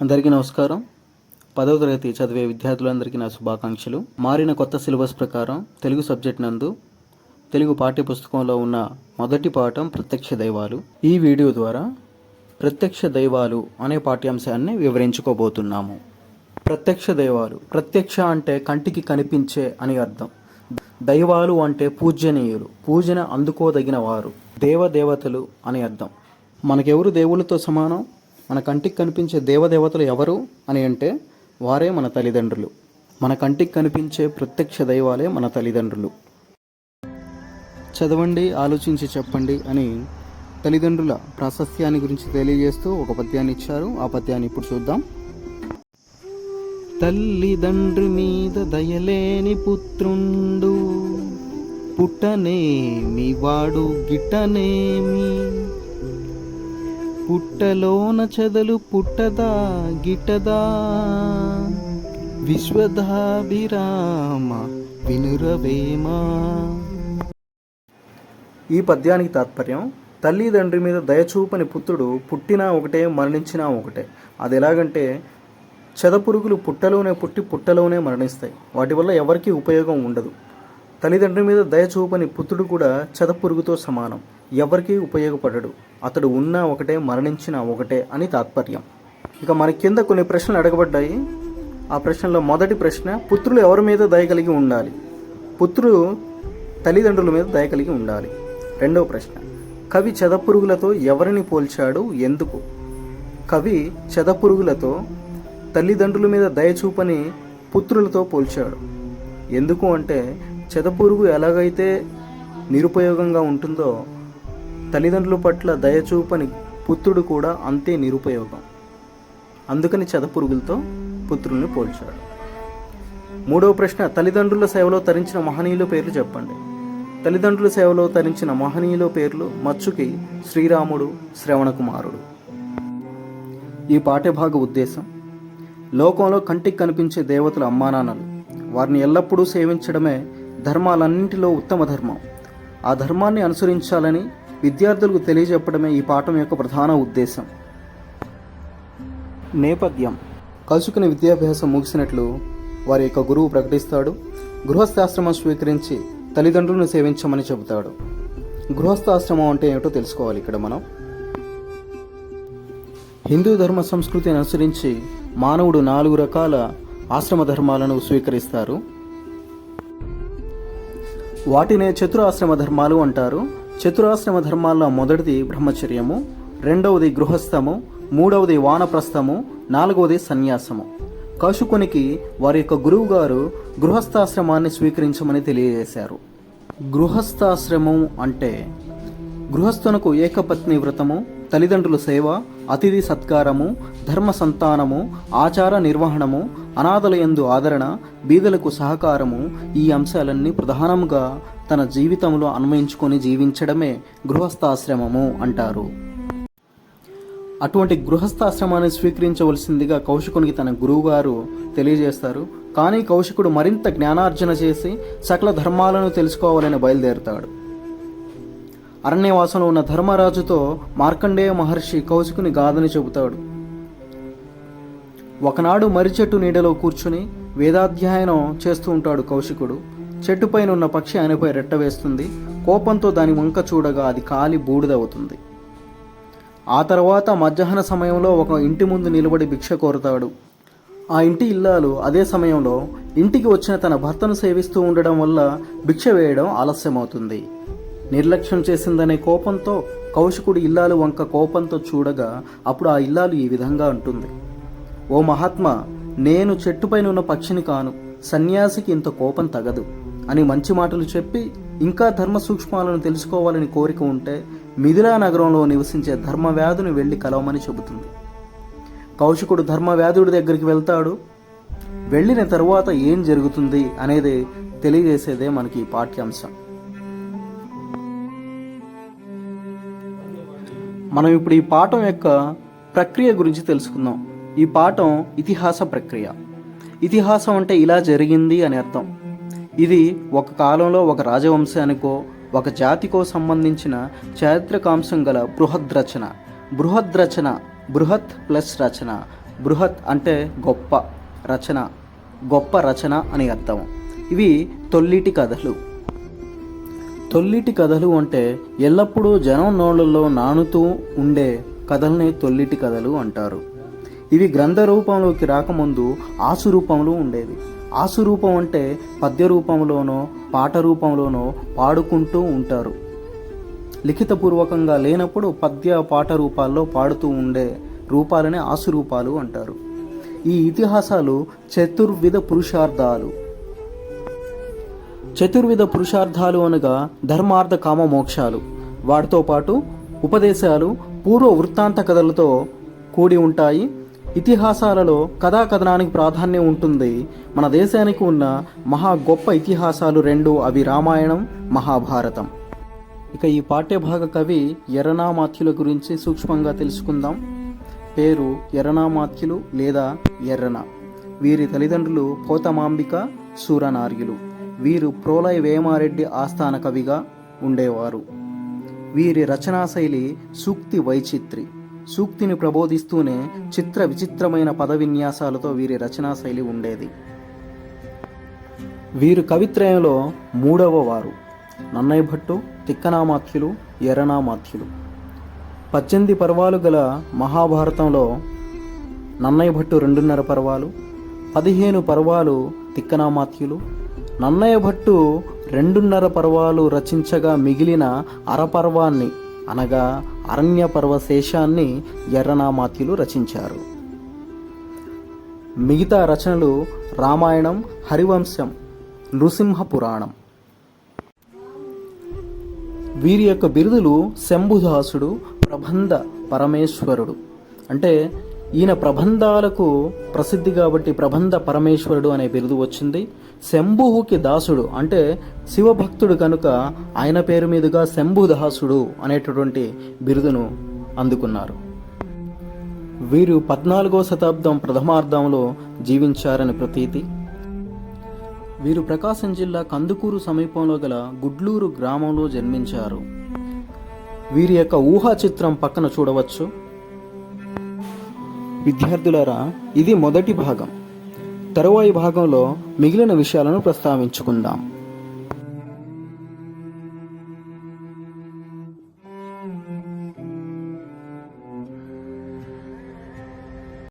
అందరికీ నమస్కారం. 10వ తరగతి చదివే విద్యార్థులందరికీ నా శుభాకాంక్షలు. మారిన కొత్త సిలబస్ ప్రకారం తెలుగు సబ్జెక్ట్ నందు తెలుగు పాఠ్యపుస్తకంలో ఉన్న మొదటి పాఠం ప్రత్యక్ష దైవాలు. ఈ వీడియో ద్వారా ప్రత్యక్ష దైవాలు అనే పాఠ్యాంశాన్ని వివరించుకోబోతున్నాము. ప్రత్యక్ష దైవాలు. ప్రత్యక్ష అంటే కంటికి కనిపించే అని అర్థం. దైవాలు అంటే పూజ్యనీయులు, పూజన అందుకోదగిన వారు, దేవదేవతలు అని అర్థం. మనకెవరు దేవుళ్ళతో సమానం? మన కంటికి కనిపించే దేవదేవతలు ఎవరు అని అంటే వారే మన తల్లిదండ్రులు. మన కంటికి కనిపించే ప్రత్యక్ష దైవాలే మన తల్లిదండ్రులు. చదవండి, ఆలోచించి చెప్పండి అని తల్లిదండ్రుల ప్రాశస్త్యాన్ని గురించి తెలియజేస్తూ ఒక పద్యాన్ని ఇచ్చారు. ఆ పద్యాన్ని ఇప్పుడు చూద్దాం. తల్లిదండ్రి మీద దయలేని పుత్రుండు, పుట్టనేమి వాడు గిట్టనేమి, పుట్టలోన చెదలు పుట్టదా గిట్టదా, విశ్వధాభిరామ వినురవేమా. ఈ పద్యానికి తాత్పర్యం, తల్లిదండ్రి మీద దయచూపని పుత్రుడు పుట్టినా ఒకటే, మరణించినా ఒకటే. అది ఎలాగంటే, చెదపురుగులు పుట్టలోనే పుట్టి పుట్టలోనే మరణిస్తాయి. వాటి వల్ల ఎవరికీ ఉపయోగం ఉండదు. తల్లిదండ్రి మీద దయచూపని పుత్రుడు కూడా చెదపురుగుతో సమానం, ఎవరికీ ఉపయోగపడడు. అతడు ఉన్నా ఒకటే, మరణించినా ఒకటే అని తాత్పర్యం. ఇక మన కింద కొన్ని ప్రశ్నలు అడగబడ్డాయి. ఆ ప్రశ్నలో మొదటి ప్రశ్న, పుత్రులు ఎవరి మీద దయ కలిగి ఉండాలి? పుత్రుడు తల్లిదండ్రుల మీద దయ కలిగి ఉండాలి. రెండవ ప్రశ్న, కవి చెదపురుగులతో ఎవరిని పోల్చాడు, ఎందుకు? కవి చెదపురుగులతో తల్లిదండ్రుల మీద దయ చూపని పుత్రులతో పోల్చాడు. ఎందుకు అంటే, చెదపురుగు ఎలాగైతే నిరుపయోగంగా ఉంటుందో తల్లిదండ్రుల పట్ల దయచూపని పుత్రుడు కూడా అంతే నిరుపయోగం. అందుకని చెదపురుగులతో పుత్రుల్ని పోల్చాడు. మూడవ ప్రశ్న, తల్లిదండ్రుల సేవలో తరించిన మహనీయుల పేర్లు చెప్పండి. తల్లిదండ్రుల సేవలో తరించిన మహనీయుల పేర్లు మచ్చుకి, శ్రీరాముడు, శ్రవణకుమారుడు. ఈ పాఠ్యభాగ ఉద్దేశం, లోకంలో కంటికి కనిపించే దేవతల అమ్మానాన్నలు, వారిని ఎల్లప్పుడూ సేవించడమే ధర్మాలన్నింటిలో ఉత్తమ ధర్మం. ఆ ధర్మాన్ని అనుసరించాలని విద్యార్థులకు తెలియజెప్పడమే ఈ పాఠం యొక్క ప్రధాన ఉద్దేశం. నేపథ్యం, కలుసుకుని విద్యాభ్యాసం ముగిసినట్లు వారి యొక్క గురువు ప్రకటిస్తాడు. గృహస్థాశ్రమం స్వీకరించి తల్లిదండ్రులను సేవించమని చెబుతాడు. గృహస్థాశ్రమం అంటే ఏమిటో తెలుసుకోవాలి. ఇక్కడ మనం హిందూ ధర్మ సంస్కృతిని అనుసరించి మానవుడు 4 రకాల ఆశ్రమ ధర్మాలను స్వీకరిస్తారు. వాటినే చతురాశ్రమ ధర్మాలు అంటారు. చతురాశ్రమ ధర్మాల్లో మొదటిది బ్రహ్మచర్యము, రెండవది గృహస్థము, మూడవది వానప్రస్థము, నాలుగవది సన్యాసము. కౌశికునికి వారి యొక్క గురువు గారు గృహస్థాశ్రమాన్ని స్వీకరించమని తెలియజేశారు. గృహస్థాశ్రమం అంటే గృహస్థునకు ఏకపత్ని వ్రతము, తల్లిదండ్రుల సేవ, అతిథి సత్కారము, ధర్మ సంతానము, ఆచార నిర్వహణము, అనాథల యందు ఆదరణ, బీదలకు సహకారము, ఈ అంశాలన్నీ ప్రధానంగా తన జీవితంలో అన్వయించుకొని జీవించడమే గృహస్థాశ్రమము అంటారు. అటువంటి గృహస్థాశ్రమాన్ని స్వీకరించవలసిందిగా కౌశికునికి తన గురువుగారు తెలియజేస్తారు. కానీ కౌశికుడు మరింత జ్ఞానార్జన చేసి సకల ధర్మాలను తెలుసుకోవాలని బయలుదేరుతాడు. అరణ్యవాసంలో ఉన్న ధర్మరాజుతో మార్కండేయ మహర్షి కౌశికుని గాథని చెబుతాడు. ఒకనాడు మర్రి చెట్టు నీడలో కూర్చుని వేదాధ్యయనం చేస్తూ ఉంటాడు కౌశికుడు. చెట్టుపైన ఉన్న పక్షి ఆయనపై రెట్ట వేస్తుంది. కోపంతో దాని వంక చూడగా అది కాలి బూడిదవుతుంది. ఆ తర్వాత మధ్యాహ్న సమయంలో ఒక ఇంటి ముందు నిలబడి భిక్ష కోరుతాడు. ఆ ఇంటి ఇల్లాలు అదే సమయంలో ఇంటికి వచ్చిన తన భర్తను సేవిస్తూ ఉండడం వల్ల భిక్ష వేయడం ఆలస్యమవుతుంది. నిర్లక్ష్యం చేసిందనే కోపంతో కౌశికుడు ఇల్లాలు వంక కోపంతో చూడగా అప్పుడు ఆ ఇల్లాలు ఈ విధంగా అంటుంది, ఓ మహాత్మా, నేను చెట్టుపైన ఉన్న పక్షిని కాను, సన్యాసికి ఇంత కోపం తగదు అని మంచి మాటలు చెప్పి, ఇంకా ధర్మ సూక్ష్మాలను తెలుసుకోవాలని కోరిక ఉంటే మిథిలా నగరంలో నివసించే ధర్మవ్యాధుని వెళ్ళి కలవమని చెబుతుంది. కౌశికుడు ధర్మవ్యాధుడి దగ్గరికి వెళ్తాడు. వెళ్ళిన తరువాత ఏం జరుగుతుంది అనేది తెలియజేసేదే మనకి పాఠ్యాంశం. మనం ఇప్పుడు ఈ పాఠం యొక్క ప్రక్రియ గురించి తెలుసుకుందాం. ఈ పాఠం ఇతిహాస ప్రక్రియ. ఇతిహాసం అంటే ఇలా జరిగింది అని అర్థం. ఇది ఒక కాలంలో ఒక రాజవంశానికో ఒక జాతికో సంబంధించిన చారిత్రకాంశం గల బృహద్రచన. బృహత్ ప్లస్ రచన. బృహత్ అంటే గొప్ప రచన, గొప్ప రచన అని అర్థం. ఇవి తొల్లిటి కథలు. తొల్లిటి కథలు అంటే ఎల్లప్పుడూ జనం నోళ్ళల్లో నానుతూ ఉండే కథల్ని తొల్లిటి కథలు అంటారు. ఇవి గ్రంథ రూపంలోకి రాకముందు ఆసు రూపంలో ఉండేవి. ఆసు రూపం అంటే పద్య రూపంలోనో పాట రూపంలోనో పాడుకుంటూ ఉంటారు. లిఖితపూర్వకంగా లేనప్పుడు పద్య పాట రూపాల్లో పాడుతూ ఉండే రూపాలనే ఆసు రూపాలు అంటారు. ఈ ఇతిహాసాలు చతుర్విధ పురుషార్థాలు. చతుర్విధ పురుషార్థాలు అనగా ధర్మార్థ కామ మోక్షాలు. వాటితో పాటు ఉపదేశాలు, పూర్వ వృత్తాంత కథలతో కూడి ఉంటాయి. ఇతిహాసాలలో కథాకథనానికి ప్రాధాన్యం ఉంటుంది. మన దేశానికి ఉన్న మహా గొప్ప ఇతిహాసాలు రెండు, అవి రామాయణం, మహాభారతం. ఇక ఈ పాఠ్యభాగ కవి ఎర్రనామాత్యుల గురించి సూక్ష్మంగా తెలుసుకుందాం. పేరు ఎర్రనామాత్యులు లేదా ఎర్రన. వీరి తల్లిదండ్రులు పోతమాంబిక, సూరనార్యులు. వీరు ప్రోలయ వేమారెడ్డి ఆస్థాన కవిగా ఉండేవారు. వీరి రచనా శైలి సూక్తి వైచిత్రి. సూక్తిని ప్రబోధిస్తూనే చిత్ర విచిత్రమైన పద విన్యాసాలతో వీరి రచనా శైలి ఉండేది. వీరు కవిత్రయంలో మూడవ వారు. నన్నయ్య భట్టు, తిక్కనామాత్యులు, ఎర్రనామాత్యులు. 18 పర్వాలు గల మహాభారతంలో నన్నయ్య భట్టు 2.5 పర్వాలు, 15 పర్వాలు తిక్కనామాత్యులు. నన్నయ్య భట్టు 2.5 పర్వాలు రచించగా మిగిలిన అరపర్వాన్ని అనగా అరణ్య పర్వశేషాన్ని ఎర్రనామాత్యులు రచించారు. మిగతా రచనలు రామాయణం, హరివంశం, నృసింహ పురాణం. వీరి యొక్క బిరుదులు శంభుదాసుడు, ప్రబంధ పరమేశ్వరుడు. అంటే ఈయన ప్రబంధాలకు ప్రసిద్ధి కాబట్టి ప్రబంధ పరమేశ్వరుడు అనే బిరుదు వచ్చింది. శంభువుకి దాసుడు అంటే శివభక్తుడు కనుక ఆయన పేరు మీదుగా శంభుదాసుడు అనేటటువంటి బిరుదును అందుకున్నారు. వీరు 14వ శతాబ్దం ప్రథమార్ధంలో జీవించారని ప్రతీతి. వీరు ప్రకాశం జిల్లా కందుకూరు సమీపంలో గల గుడ్లూరు గ్రామంలో జన్మించారు. వీరి యొక్క ఊహా చిత్రం పక్కన చూడవచ్చు. విద్యార్థులారా, ఇది మొదటి భాగం. తరువాయి భాగంలో మిగిలిన విషయాలను ప్రస్తావించుకుందాం.